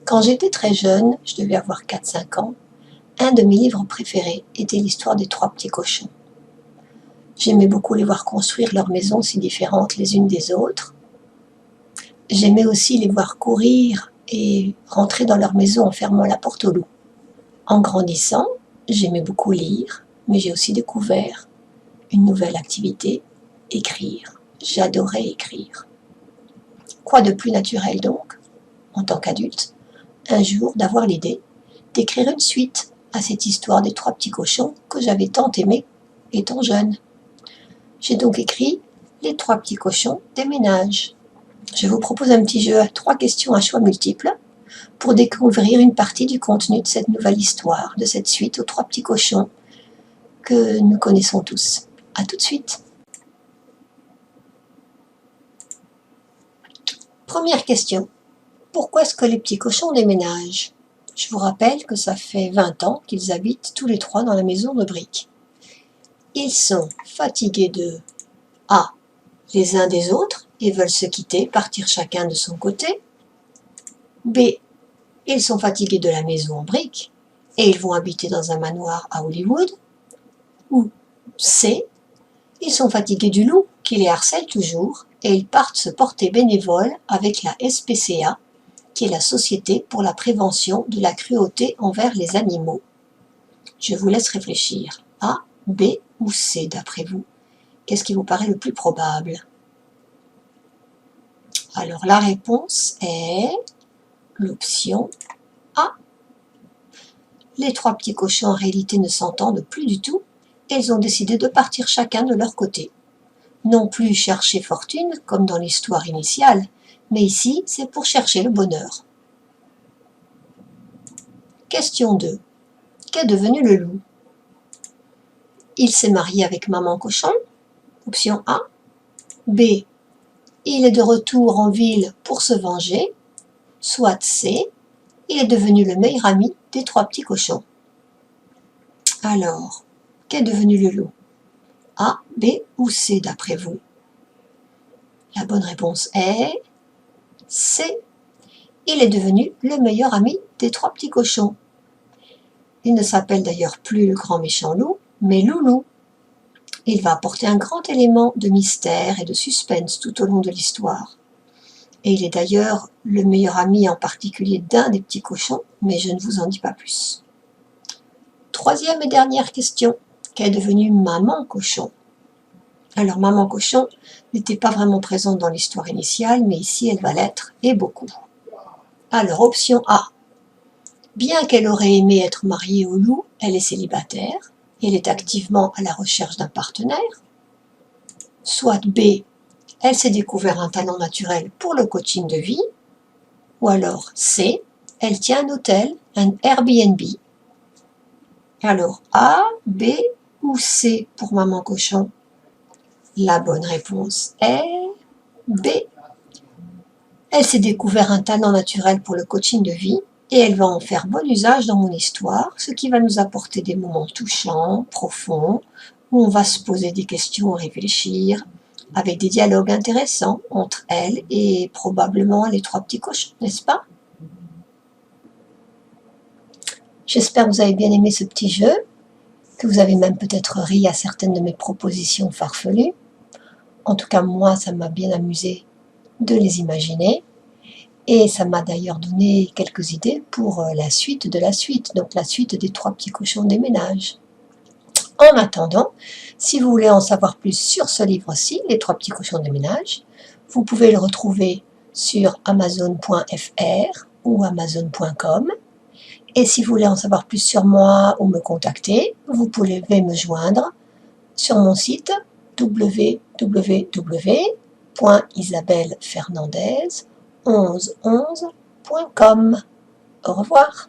Quand j'étais très jeune, je devais avoir 4-5 ans, un de mes livres préférés était l'histoire des 3 petits cochons. J'aimais beaucoup les voir construire leurs maisons si différentes les unes des autres. J'aimais aussi les voir courir et rentrer dans leur maison en fermant la porte au loup. En grandissant, j'aimais beaucoup lire, mais j'ai aussi découvert une nouvelle activité, écrire. J'adorais écrire. Quoi de plus naturel donc, en tant qu'adulte, un jour d'avoir l'idée d'écrire une suite à cette histoire des 3 petits cochons que j'avais tant aimé étant jeune. J'ai donc écrit Les 3 petits cochons déménagent. Je vous propose un petit jeu à 3 questions à choix multiples pour découvrir une partie du contenu de cette nouvelle histoire, de cette suite aux 3 petits cochons que nous connaissons tous. À tout de suite. Première question. Pourquoi est-ce que les petits cochons déménagent? Je vous rappelle que ça fait 20 ans qu'ils habitent tous les 3 dans la maison de briques. Ils sont fatigués de A. Les uns des autres et veulent se quitter, partir chacun de son côté. B. Ils sont fatigués de la maison en briques et ils vont habiter dans un manoir à Hollywood. Ou C. Ils sont fatigués du loup qui les harcèle toujours et ils partent se porter bénévoles avec la SPCA, qui est la Société pour la prévention de la cruauté envers les animaux. Je vous laisse réfléchir. A, B ou C d'après vous? Qu'est-ce qui vous paraît le plus probable? Alors la réponse est l'option A. Les 3 petits cochons en réalité ne s'entendent plus du tout et ils ont décidé de partir chacun de leur côté. Non plus chercher fortune comme dans l'histoire initiale, mais ici c'est pour chercher le bonheur. Question 2. Qu'est devenu le loup? Il s'est marié avec maman cochon, option A. B. Il est de retour en ville pour se venger, soit C. Il est devenu le meilleur ami des 3 petits cochons. Alors, qu'est devenu le loup? A, B ou C d'après vous? La bonne réponse est C. Il est devenu le meilleur ami des 3 petits cochons. Il ne s'appelle d'ailleurs plus le grand méchant loup, mais Loulou. Il va apporter un grand élément de mystère et de suspense tout au long de l'histoire. Et il est d'ailleurs le meilleur ami en particulier d'un des petits cochons, mais je ne vous en dis pas plus. Troisième et dernière question. Qu'est devenue maman cochon? Alors maman cochon n'était pas vraiment présente dans l'histoire initiale, mais ici elle va l'être, et beaucoup. Alors option A. Bien qu'elle aurait aimé être mariée au loup, elle est célibataire. Elle est activement à la recherche d'un partenaire. Soit B. Elle s'est découvert un talent naturel pour le coaching de vie. Ou alors C. Elle tient un hôtel, un Airbnb. Alors A, B ou C pour maman cochon? La bonne réponse est B. Elle s'est découvert un talent naturel pour le coaching de vie et elle va en faire bon usage dans mon histoire, ce qui va nous apporter des moments touchants, profonds, où on va se poser des questions, réfléchir, avec des dialogues intéressants entre elle et probablement les 3 petits cochons, n'est-ce pas? J'espère que vous avez bien aimé ce petit jeu, que vous avez même peut-être ri à certaines de mes propositions farfelues. En tout cas, moi, ça m'a bien amusé de les imaginer. Et ça m'a d'ailleurs donné quelques idées pour la suite de la suite, donc la suite des 3 petits cochons déménagent. En attendant, si vous voulez en savoir plus sur ce livre-ci, Les 3 petits cochons déménagent, vous pouvez le retrouver sur amazon.fr ou amazon.com. Et si vous voulez en savoir plus sur moi ou me contacter, vous pouvez me joindre sur mon site www.isabellefernandez1111.com. Au revoir.